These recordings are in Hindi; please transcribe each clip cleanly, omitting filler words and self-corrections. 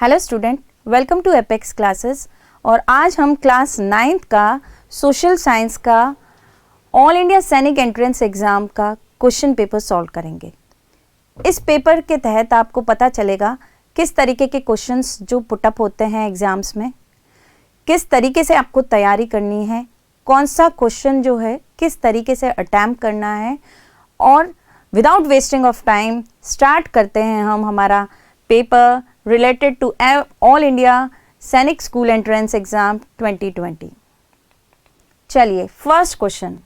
Hello student, welcome to Apex classes. और आज हम क्लास 9th का सोशल साइंस का all India Sainik entrance exam का क्वेश्चन पेपर सॉल्व करेंगे। इस पेपर के तहत आपको पता चलेगा किस तरीके के क्वेश्चंस जो पुटअप होते हैं एग्ज़ाम्स में, किस तरीके से आपको तैयारी करनी है, कौन सा क्वेश्चन जो है किस तरीके से अटैम्प्ट करना है। और without wasting of time start करते हैं हम हमारा paper related to all India Sainik school entrance exam 2020। चलिए, first question,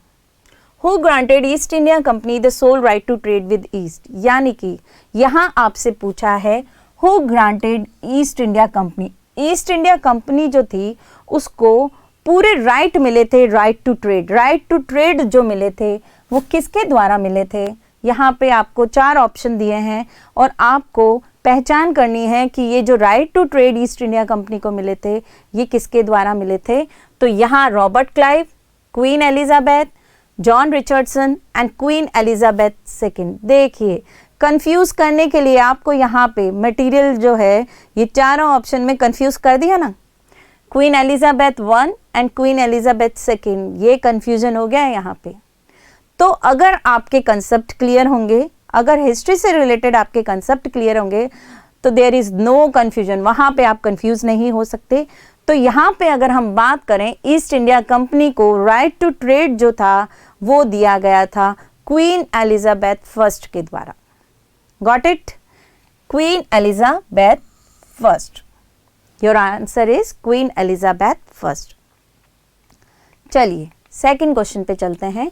who granted East India Company the sole right to trade with east. यानी कि यहाँ आपसे पूछा है who granted East India Company. East India Company जो थी उसको पूरे राइट मिले थे, राइट टू ट्रेड जो मिले थे वो किसके द्वारा मिले थे। यहाँ पे आपको 4 ऑप्शन दिए हैं और आपको पहचान करनी है कि ये जो right to trade East India Company को मिले थे ये किसके द्वारा मिले थे। तो यहाँ Robert Clive, queen Elizabeth, John Richardson and queen Elizabeth second. देखिए, कंफ्यूज करने के लिए आपको यहाँ पे मटेरियल जो है ये चारों ऑप्शन में कंफ्यूज कर दिया ना। Queen Elizabeth 1 and queen Elizabeth second, ये कंफ्यूजन हो गया है यहाँ पे। तो अगर आपके कंसेप्ट क्लियर होंगे, अगर हिस्ट्री से रिलेटेड आपके कंसेप्ट क्लियर होंगे तो देयर इज़ नो कन्फ्यूजन, वहाँ पे आप कंफ्यूज नहीं हो सकते। तो यहाँ पे अगर हम बात करें ईस्ट इंडिया कंपनी को राइट टू ट्रेड जो था वो दिया गया था क्वीन एलिजाबेथ फर्स्ट के द्वारा। Got it? Queen Elizabeth first, your answer is queen Elizabeth first. चलिए सेकंड क्वेश्चन पे चलते हैं।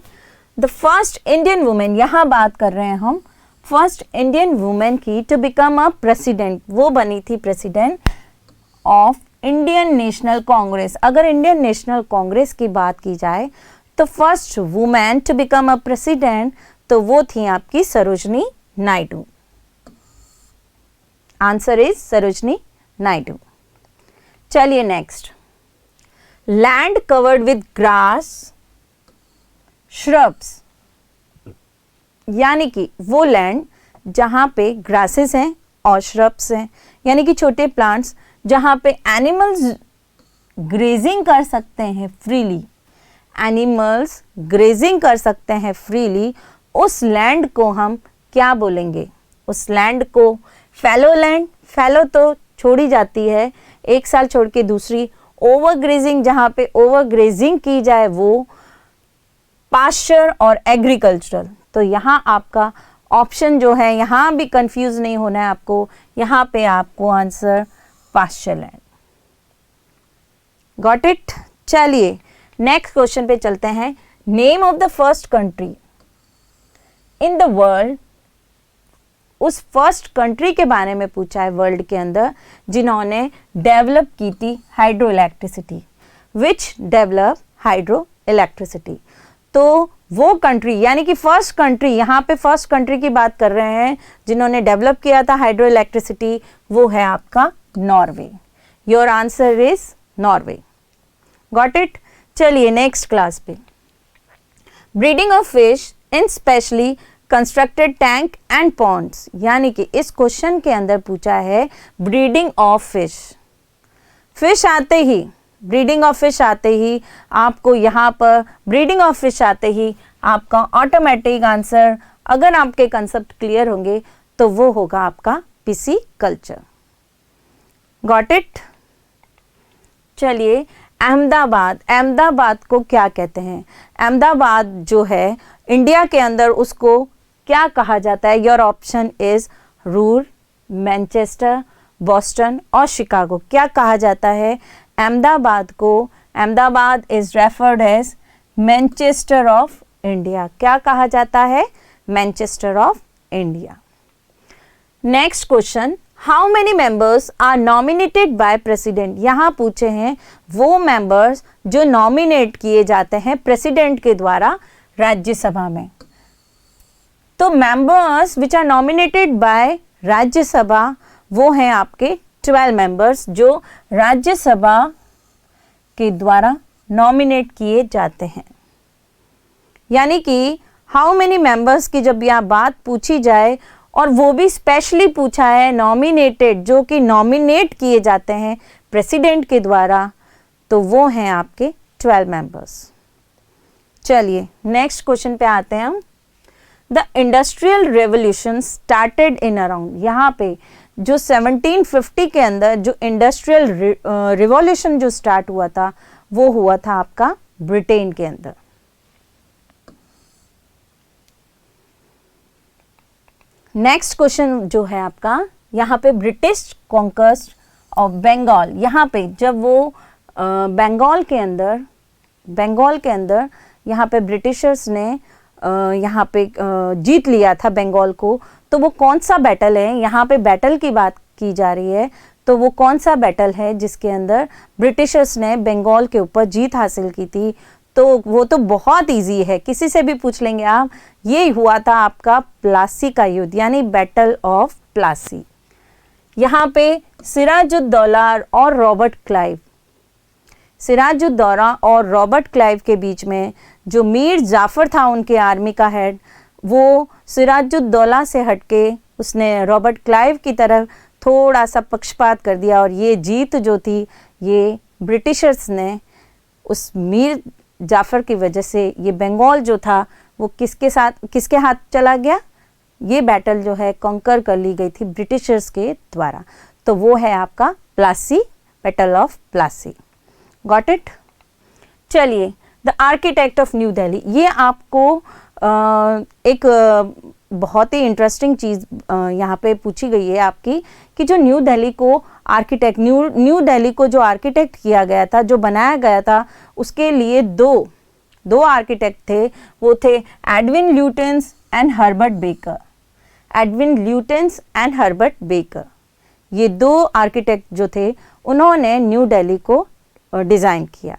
द फर्स्ट इंडियन वुमेन, यहाँ बात कर रहे हैं हम फर्स्ट इंडियन वुमेन की टू बिकम अ प्रेसिडेंट, वो बनी थी president of Indian National Congress. अगर इंडियन नेशनल कांग्रेस की बात की जाए तो first women to become a president तो वो थी आपकी सरोजनी नायडू। Answer is Sarojini Naidu. चलिए next, land covered with grass shrubs, यानी कि वो लैंड जहाँ पे ग्रासेस हैं और श्रब्स हैं, यानी कि छोटे प्लांट्स जहाँ पे एनिमल्स ग्रेजिंग कर सकते हैं फ्रीली, एनिमल्स ग्रेजिंग कर सकते हैं फ्रीली, उस लैंड को हम क्या बोलेंगे? उस लैंड को फैलो लैंड, फैलो तो छोड़ी जाती है एक साल छोड़ के दूसरी, ओवर ग्रेजिंग जहाँ पे ओवर ग्रेजिंग की जाए वो पास्चर और एग्रीकल्चरल। तो यहाँ आपका ऑप्शन जो है, यहाँ भी कंफ्यूज नहीं होना है आपको, यहाँ पे आपको answer pasture land. Got it? चलिए नेक्स्ट क्वेश्चन पे चलते हैं। Name of the first country in the world, उस फर्स्ट कंट्री के बारे में पूछा है वर्ल्ड के अंदर जिन्होंने डेवलप की थी hydro electricity. Which develop hydro electricity, तो वो कंट्री यानी कि फर्स्ट कंट्री, यहाँ पे फर्स्ट कंट्री की बात कर रहे हैं जिन्होंने डेवलप किया था हाइड्रो इलेक्ट्रिसिटी, वो है आपका Norway. Your answer is Norway. Got it? चलिए नेक्स्ट क्लास पे, breeding of fish in specially constructed tank and ponds, यानी कि इस क्वेश्चन के अंदर पूछा है ब्रीडिंग ऑफ फिश। फिश आते ही, ब्रीडिंग ऑफ फिश आते ही आपको यहाँ पर ब्रीडिंग ऑफ फिश आते ही आपका ऑटोमेटिक आंसर, अगर आपके कंसेप्ट क्लियर होंगे तो वो होगा आपका पिसी कल्चर। Got it? चलिए अहमदाबाद, अहमदाबाद को क्या कहते हैं? अहमदाबाद जो है इंडिया के अंदर उसको क्या कहा जाता है? Your option is Ruhr, Manchester, Boston और शिकागो। क्या कहा जाता है अहमदाबाद को? Ahmedabad is referred as Manchester of India. क्या कहा जाता है? Manchester of India. Next question, how many members are nominated by president. यहाँ पूछे हैं वो मेंबर्स जो नॉमिनेट किए जाते हैं प्रेसिडेंट के द्वारा राज्यसभा में। तो members which are nominated by Rajya Sabha वो हैं आपके 12 मेंबर्स जो राज्यसभा के द्वारा नॉमिनेट किए जाते हैं। यानी कि हाउ मेनी मेंबर्स की जब यह बात पूछी जाए और वो भी स्पेशली पूछा है नॉमिनेटेड, जो कि नॉमिनेट किए जाते हैं प्रेसिडेंट के द्वारा, तो वो हैं आपके 12 मेंबर्स। चलिए नेक्स्ट क्वेश्चन पे आते हैं हम। The industrial revolution started in around, यहाँ पे जो 1750 के अंदर जो इंडस्ट्रियल रिवॉल्यूशन जो स्टार्ट हुआ था वो हुआ था आपका ब्रिटेन के अंदर। नेक्स्ट क्वेश्चन जो है आपका, यहाँ पे ब्रिटिश कॉन्क्वेस्ट ऑफ बंगाल, यहाँ पे जब वो बंगाल के अंदर यहाँ पे ब्रिटिशर्स ने यहाँ पे जीत लिया था बंगाल को, तो वो कौन सा बैटल है, यहाँ पे बैटल की बात की जा रही है, तो वो कौन सा बैटल है जिसके अंदर ब्रिटिशर्स ने बंगाल के ऊपर जीत हासिल की थी। तो वो तो बहुत इजी है, किसी से भी पूछ लेंगे आप, ये हुआ था आपका प्लासी का युद्ध, यानी बैटल ऑफ प्लासी। यहाँ पे सिराजुद्दौला और रॉबर्ट क्लाइव, सिराजुद्दौला और रॉबर्ट क्लाइव के बीच में जो मीर जाफर था उनके आर्मी का हेड, वो सिराजुद्दौला से हटके उसने रॉबर्ट क्लाइव की तरफ थोड़ा सा पक्षपात कर दिया, और ये जीत जो थी ये ब्रिटिशर्स ने उस मीर जाफर की वजह से, ये बंगाल जो था वो किसके हाथ चला गया, ये बैटल जो है कॉन्कर कर ली गई थी ब्रिटिशर्स के द्वारा। तो वो है आपका Plassey, battle of Plassey. Got it. चलिए the architect of New Delhi, ये आपको एक बहुत ही इंटरेस्टिंग चीज़ यहाँ पे पूछी गई है आपकी, कि जो न्यू दिल्ली को आर्किटेक्ट, न्यू दिल्ली को जो आर्किटेक्ट किया गया था, जो बनाया गया था, उसके लिए दो आर्किटेक्ट थे, वो थे Edwin Lutyens and Herbert baker. Edwin Lutyens and Herbert baker, ये दो आर्किटेक्ट जो थे उन्होंने न्यू दिल्ली को डिज़ाइन किया।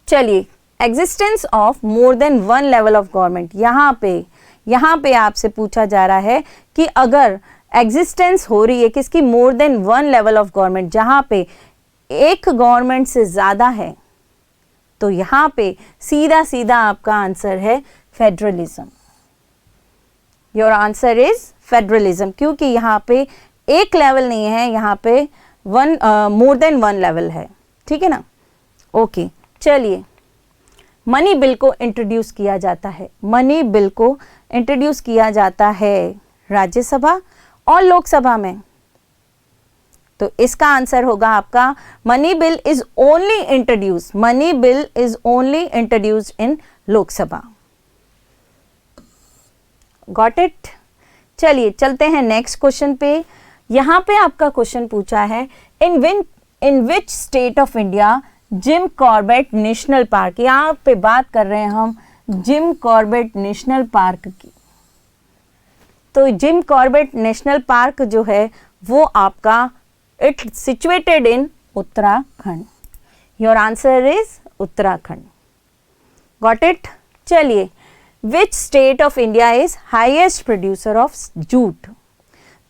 चलिए existence of more than one level of government, यहाँ पे आपसे पूछा जा रहा है कि अगर एग्जिस्टेंस हो रही है किसकी, more than one level of government, जहाँ पे एक गवर्नमेंट से ज़्यादा है, तो यहाँ पे सीधा सीधा आपका आंसर है federalism. Your answer is federalism, क्योंकि यहाँ पे एक लेवल नहीं है, यहाँ पे मोर देन वन लेवल है, ठीक है ना। ओके चलिए, मनी बिल को इंट्रोड्यूस किया जाता है, मनी बिल को इंट्रोड्यूस किया जाता है राज्यसभा और लोकसभा में, तो इसका आंसर होगा आपका money bill is only introduce, money bill is only introduced in Lok Sabha. Got it. चलिए चलते हैं नेक्स्ट क्वेश्चन पे। यहाँ पे आपका क्वेश्चन पूछा है in which state of India Jim Corbett National Park, यहाँ पे बात कर रहे हैं हम जिम कॉर्बेट नेशनल पार्क की। तो जिम कॉर्बेट नेशनल पार्क जो है वो आपका it situated in Uttarakhand. Your answer is Uttarakhand. Got it. चलिए, which state of India is highest producer of jute.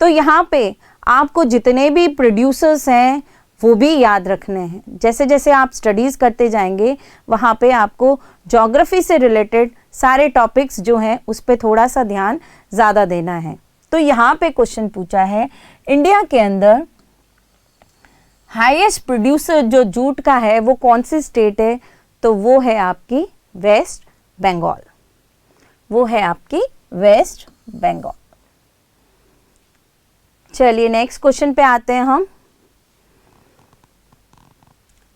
तो यहाँ पे आपको जितने भी प्रोड्यूसर्स हैं वो भी याद रखने हैं। जैसे जैसे आप स्टडीज़ करते जाएंगे वहाँ पे आपको ज्योग्राफी से रिलेटेड सारे टॉपिक्स जो हैं उस पर थोड़ा सा ध्यान ज़्यादा देना है। तो यहाँ पे क्वेश्चन पूछा है इंडिया के अंदर हाईएस्ट प्रोड्यूसर जो जूट का है वो कौन सी स्टेट है, तो वो है आपकी वेस्ट बंगाल, वो है आपकी वेस्ट बंगाल। चलिए नेक्स्ट क्वेश्चन पे आते हैं हम।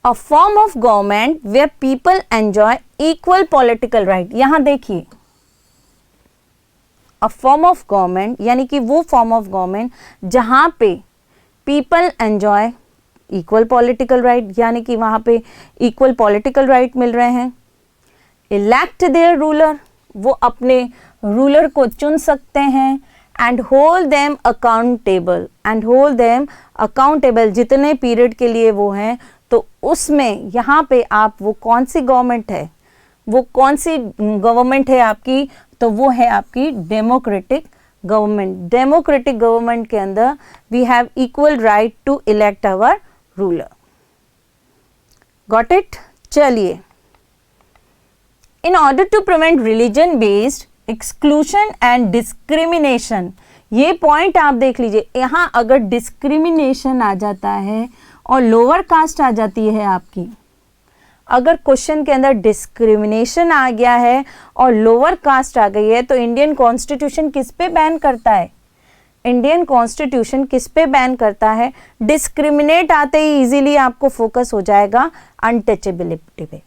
A form of government where people enjoy equal political right. यहां देखिए, अ फॉर्म ऑफ गवर्नमेंट यानी कि वो फॉर्म ऑफ गवर्नमेंट जहां पे people enjoy equal political right, यानी कि वहां पे इक्वल पॉलिटिकल राइट मिल रहे हैं। इलेक्ट देयर रूलर, वो अपने रूलर को चुन सकते हैं। And hold them accountable, and hold them accountable, जितने पीरियड के लिए वो हैं, तो उसमें यहाँ पे आप वो कौन सी गवर्नमेंट है, वो कौन सी गवर्नमेंट है आपकी, तो वो है आपकी डेमोक्रेटिक गवर्नमेंट। डेमोक्रेटिक गवर्नमेंट के अंदर we have equal right to elect our ruler. Got it. चलिए, in order to prevent religion based exclusion and discrimination, ये पॉइंट आप देख लीजिए। यहाँ अगर डिस्क्रिमिनेशन आ जाता है और लोअर कास्ट आ जाती है आपकी, अगर क्वेश्चन के अंदर डिस्क्रिमिनेशन आ गया है और लोअर कास्ट आ गई है, तो इंडियन कॉन्स्टिट्यूशन किस पे बैन करता है? इंडियन कॉन्स्टिट्यूशन किस पे बैन करता है? डिस्क्रिमिनेट आते ही इजीली आपको फोकस हो जाएगा अनटचेबिलिटी पे,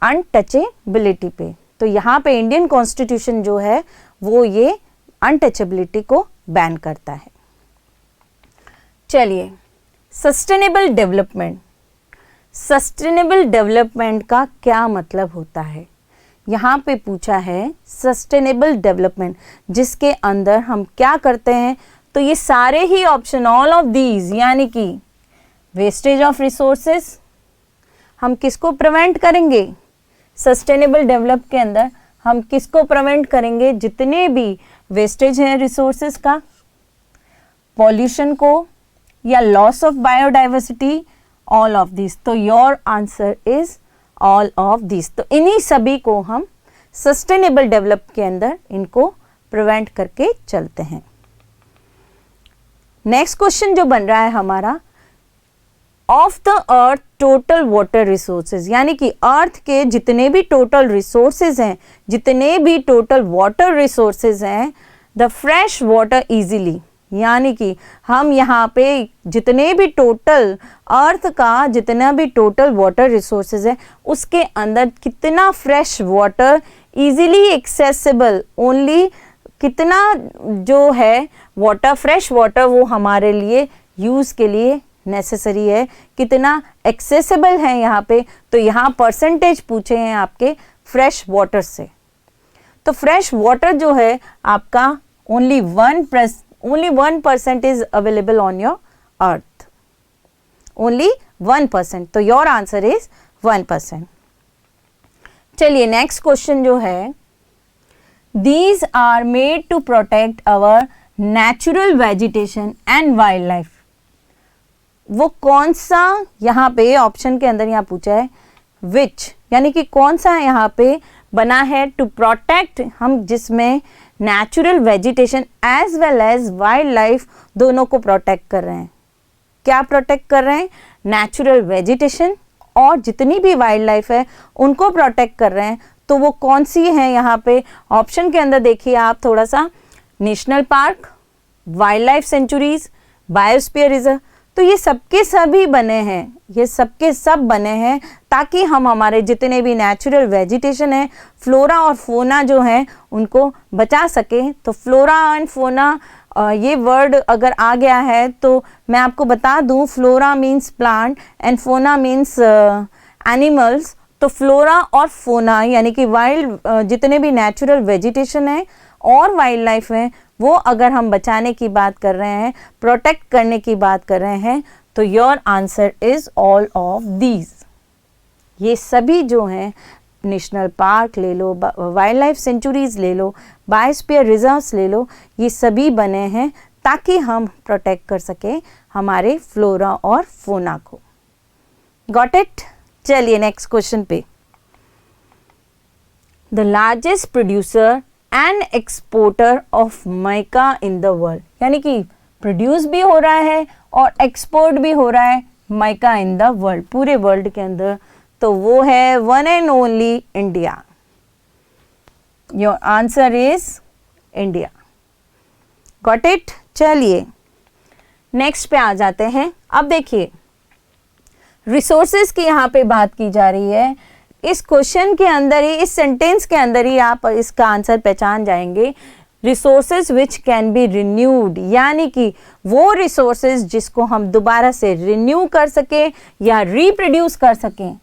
अनटचेबिलिटी पे। तो यहाँ पे इंडियन कॉन्स्टिट्यूशन जो है वो ये अनटचेबिलिटी को बैन करता है। चलिए, सस्टेनेबल डेवलपमेंट, सस्टेनेबल डेवलपमेंट का क्या मतलब होता है? यहाँ पे पूछा है सस्टेनेबल डेवलपमेंट, जिसके अंदर हम क्या करते हैं? तो ये सारे ही ऑप्शन, ऑल ऑफ दीज, यानी कि वेस्टेज ऑफ रिसोर्सेज, हम किसको प्रिवेंट करेंगे? सस्टेनेबल डेवलप के अंदर हम किसको प्रिवेंट करेंगे? जितने भी वेस्टेज है रिसोर्सेज का, पॉल्यूशन को, या loss of biodiversity, all of this. तो your answer is all of this. तो इन्हीं सभी को हम सस्टेनेबल डेवलप के अंदर इनको प्रिवेंट करके चलते हैं। नेक्स्ट क्वेश्चन जो बन रहा है हमारा, of the earth total water resources, यानी कि अर्थ के जितने भी टोटल रिसोर्सेज हैं, जितने भी टोटल वाटर रिसोर्सेज हैं, द फ्रेश वाटर इजीली, यानी कि हम यहाँ पे जितने भी टोटल अर्थ का जितना भी टोटल वाटर रिसोर्सेज है, उसके अंदर कितना fresh water easily accessible, only कितना जो है वाटर, फ्रेश वाटर, वो हमारे लिए यूज़ के लिए नेसेसरी है, कितना एक्सेसिबल है यहाँ पे। तो यहाँ परसेंटेज पूछे हैं आपके फ्रेश वाटर से। तो फ्रेश वाटर जो है आपका only 1% is available on your earth, only 1%। तो योर आंसर इज 1%। चलिए, नेक्स्ट क्वेश्चन जो है, these are made to protect our natural vegetation and wildlife। वो कौन सा यहाँ पे ऑप्शन के अंदर यहाँ पूछा है विच, यानी कि कौन सा यहाँ पे बना है टू प्रोटेक्ट, हम जिसमें natural vegetation as well as wildlife दोनों को प्रोटेक्ट कर रहे हैं। क्या प्रोटेक्ट कर रहे हैं? नेचुरल वेजिटेशन और जितनी भी वाइल्ड लाइफ है उनको प्रोटेक्ट कर रहे हैं। तो वो कौन सी है यहाँ पे ऑप्शन के अंदर देखिए आप थोड़ा सा, national park, wild life sanctuaries, biosphere reserve. तो ये सबके सभी बने हैं, ये सबके सब बने हैं ताकि हम हमारे जितने भी नेचुरल वेजिटेशन है, फ्लोरा और फोना जो है उनको बचा सकें। तो फ्लोरा एंड फोना ये वर्ड अगर आ गया है तो मैं आपको बता दूं, flora means plant and fauna means animals. तो फ्लोरा और फोना यानी कि वाइल्ड जितने भी नेचुरल वेजिटेशन है और वाइल्ड लाइफ है, वो अगर हम बचाने की बात कर रहे हैं, प्रोटेक्ट करने की बात कर रहे हैं, तो your answer is all of these. ये सभी जो हैं, नेशनल पार्क ले लो, वाइल्ड लाइफ सेंचुरीज ले लो, बायोस्फीयर रिजर्व्स ले लो, ये सभी बने हैं ताकि हम प्रोटेक्ट कर सकें हमारे फ्लोरा और फोना को। Got it? चलिए नेक्स्ट क्वेश्चन पे, the largest producer and exporter of mica in the world, यानी कि प्रोड्यूस भी हो रहा है और एक्सपोर्ट भी हो रहा है माइका इन द वर्ल्ड, पूरे वर्ल्ड के अंदर। तो वो है one and only India. Your answer is India. Got it? चलिए नेक्स्ट पे आ जाते हैं। अब देखिए, रिसोर्सेज की यहाँ पे बात की जा रही है। इस क्वेश्चन के अंदर ही, इस सेंटेंस के अंदर ही आप इसका आंसर पहचान जाएंगे। Resources which can be renewed, यानी कि वो रिसोर्सेज जिसको हम दोबारा से रिन्यू कर सकें या रिप्रोड्यूस कर सकें,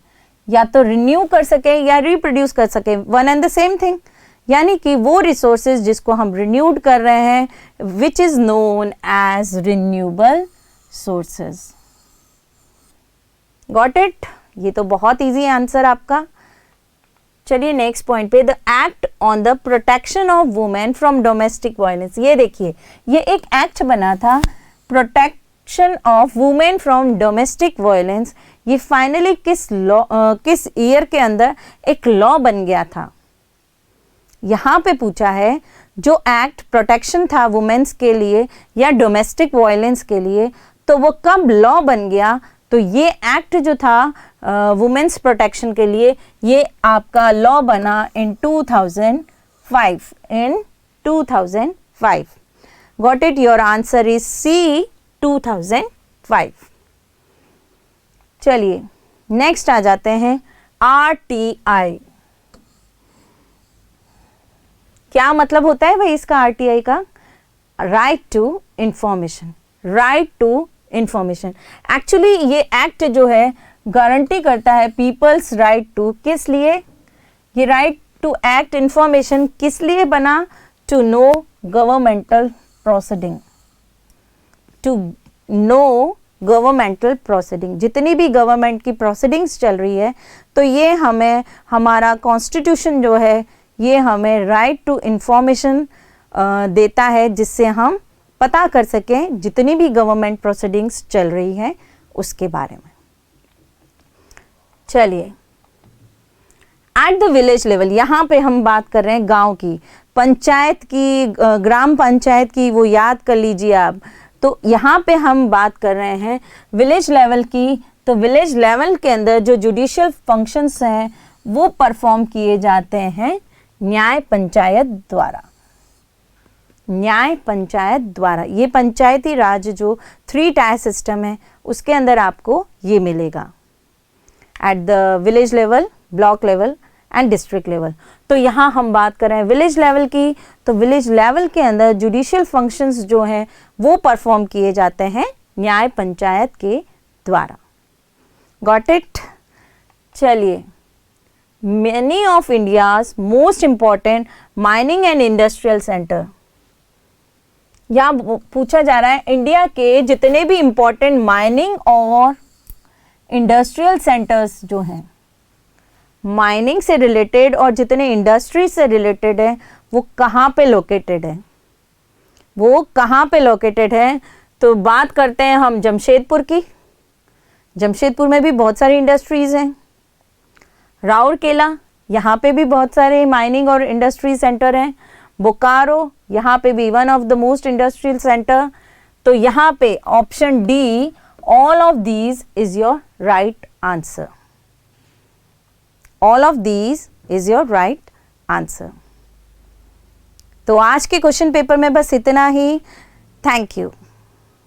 या तो रिन्यू कर सकें या रिप्रोड्यूस कर सकें, one and the same thing. यानी कि वो रिसोर्सेज जिसको हम रिन्यूड कर रहे हैं, which is known as renewable sources. Got it? ये तो बहुत इजी आंसर आपका। चलिए नेक्स्ट पॉइंट पे, the act on the protection of women from domestic violence. ये देखिए, ये एक एक्ट बना था, protection of women from domestic violence. ये फाइनली किस ईयर के अंदर एक लॉ बन गया था? यहाँ पे पूछा है जो एक्ट प्रोटेक्शन था वुमेन्स के लिए या डोमेस्टिक वायलेंस के लिए, तो वो कब लॉ बन गया? तो ये एक्ट जो था वुमेन्स प्रोटेक्शन के लिए, ये आपका लॉ बना इन 2005, इन 2005. Got it? Your answer is C, 2005. चलिए नेक्स्ट आ जाते हैं RTI. क्या मतलब होता है भाई इसका RTI का? Right to information. Right to information. Actually ये एक्ट जो है गारंटी करता है पीपल्स राइट टू, किस लिए? ये राइट टू एक्ट इंफॉर्मेशन किस लिए बना? To know governmental proceeding. To know governmental proceeding. जितनी भी गवर्नमेंट की प्रोसीडिंग्स चल रही है, तो ये हमें, हमारा कॉन्स्टिट्यूशन जो है ये हमें राइट टू इंफॉर्मेशन देता है, जिससे हम पता कर सकें जितनी भी गवर्नमेंट प्रोसीडिंग्स चल रही हैं उसके बारे में. चलिए एट द विलेज लेवल, यहाँ पे हम बात कर रहे हैं गांव की, पंचायत की, ग्राम पंचायत की, वो याद कर लीजिए आप. तो यहाँ पे हम बात कर रहे हैं विलेज लेवल की. तो विलेज लेवल के अंदर जो जुडिशियल फंक्शंस हैं वो परफॉर्म किए जाते हैं न्याय पंचायत द्वारा. न्याय पंचायत द्वारा. ये पंचायती राज जो 3 टायर सिस्टम है उसके अंदर आपको ये मिलेगा at the village level, block level and district level. तो यहाँ हम बात कर रहे हैं विलेज लेवल की. तो विलेज लेवल के अंदर जुडिशियल फंक्शंस जो हैं वो परफॉर्म किए जाते हैं न्याय पंचायत के द्वारा. Got it? चलिए, many of India's most important mining and industrial center. यहाँ पूछा जा रहा है इंडिया के जितने भी इंपॉर्टेंट माइनिंग और इंडस्ट्रियल सेंटर्स जो हैं, माइनिंग से रिलेटेड और जितने इंडस्ट्री से रिलेटेड है, वो कहाँ पे लोकेटेड है? वो कहाँ पे लोकेटेड है? तो बात करते हैं हम जमशेदपुर की. जमशेदपुर में भी बहुत सारी इंडस्ट्रीज हैं. राउरकेला, यहाँ पे भी बहुत सारे माइनिंग और इंडस्ट्री सेंटर हैं. बोकारो, यहाँ पे भी one of the most industrial centre. तो यहाँ पे option D, all of these is your right answer. All of these is your right answer. तो आज के क्वेश्चन पेपर में बस इतना ही. Thank you.